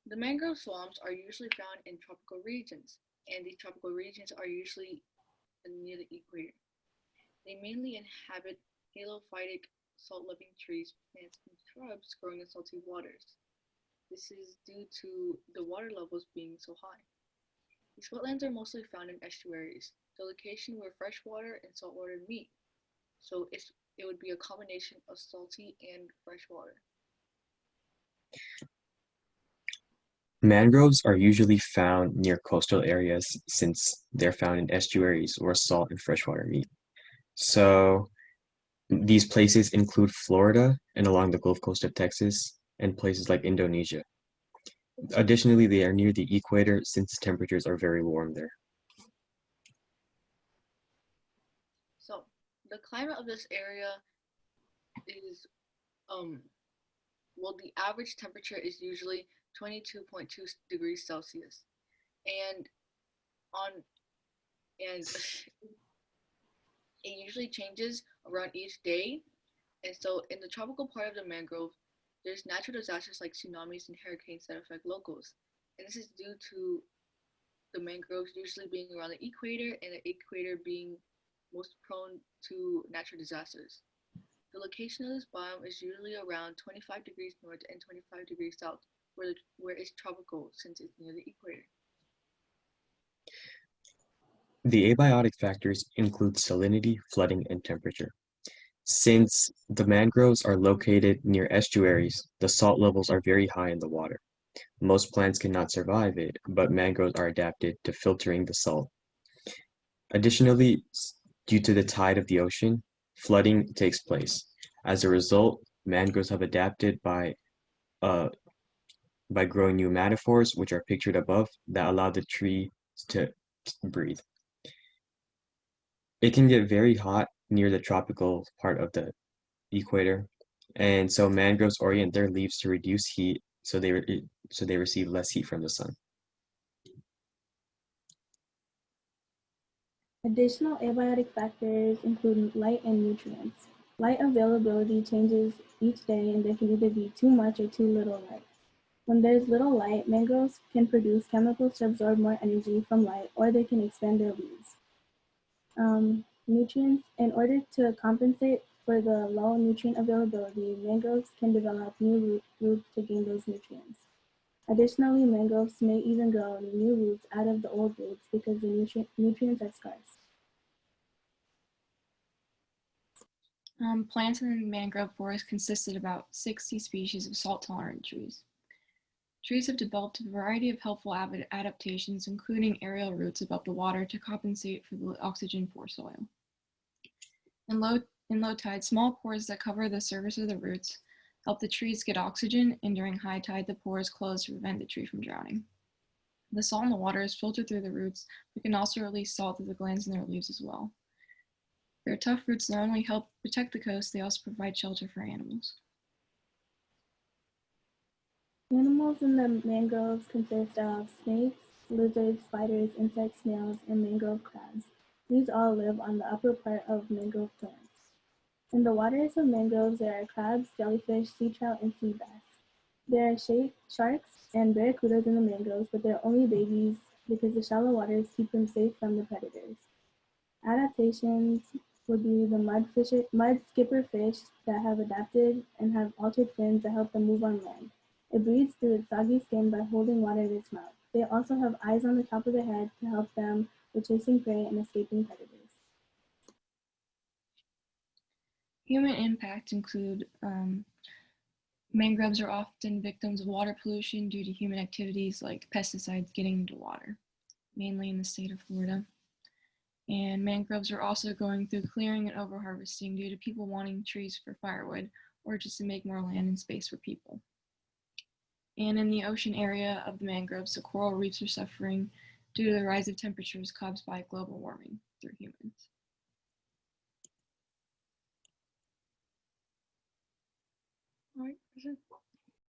The mangrove swamps are usually found in tropical regions, and these tropical regions are usually near the equator. They mainly inhabit halophytic, salt-loving trees, plants, and shrubs growing in salty waters. This is due to the water levels being so high. These wetlands are mostly found in estuaries, the location where freshwater and saltwater meet. So it would be a combination of salty and freshwater. Mangroves are usually found near coastal areas since they're found in estuaries where salt and freshwater meet. So these places include Florida and along the Gulf Coast of Texas and places like Indonesia. Additionally, they are near the equator since temperatures are very warm there. So the climate of this area is um the average temperature is usually 22.2 degrees Celsius, and on and it usually changes around each day. And so, in the tropical part of the mangrove, there's natural disasters like tsunamis and hurricanes that affect locals. And this is due to the mangroves usually being around the equator and the equator being most prone to natural disasters. The location of this biome is usually around 25 degrees north and 25 degrees south, where it's tropical since it's near the equator. The abiotic factors include salinity, flooding, and temperature. Since the mangroves are located near estuaries, the salt levels are very high in the water. Most plants cannot survive it, but mangroves are adapted to filtering the salt. Additionally, due to the tide of the ocean, flooding takes place. As a result, mangroves have adapted uh, by growing pneumatophores, which are pictured above, that allow the tree to breathe. It can get very hot near the tropical part of the equator, and so mangroves orient their leaves to reduce heat, so they receive less heat from the sun. Additional abiotic factors include light and nutrients. Light availability changes each day and there can either be too much or too little light. When there's little light, mangroves can produce chemicals to absorb more energy from light or they can expand their leaves. Nutrients, in order to compensate for the low nutrient availability, mangroves can develop new roots to gain those nutrients. Additionally, mangroves may even grow new roots out of the old roots because the nutrients are scarce. Plants in the mangrove forest consist of about 60 species of salt-tolerant trees. Trees have developed a variety of helpful adaptations, including aerial roots above the water to compensate for the oxygen-poor soil. In low tide, small pores that cover the surface of the roots help the trees get oxygen, and during high tide, the pores close to prevent the tree from drowning. The salt in the water is filtered through the roots, but can also release salt through the glands in their leaves as well. Their tough roots not only help protect the coast, they also provide shelter for animals. Animals in the mangroves consist of snakes, lizards, spiders, insects, snails, and mangrove crabs. These all live on the upper part of mangrove plants. In the waters of mangroves, there are crabs, jellyfish, sea trout, and sea bass. There are sharks and barracudas in the mangroves, but they're only babies because the shallow waters keep them safe from the predators. Adaptations would be the mud skipper fish that have adapted and have altered fins that help them move on land. It breathes through its soggy skin by holding water in its mouth. They also have eyes on the top of their head to help them with chasing prey and escaping predators. Human impacts include mangroves are often victims of water pollution due to human activities like pesticides getting into water, mainly in the state of Florida. And mangroves are also going through clearing and overharvesting due to people wanting trees for firewood or just to make more land and space for people. And in the ocean area of the mangroves, the coral reefs are suffering due to the rise of temperatures caused by global warming through humans. All right,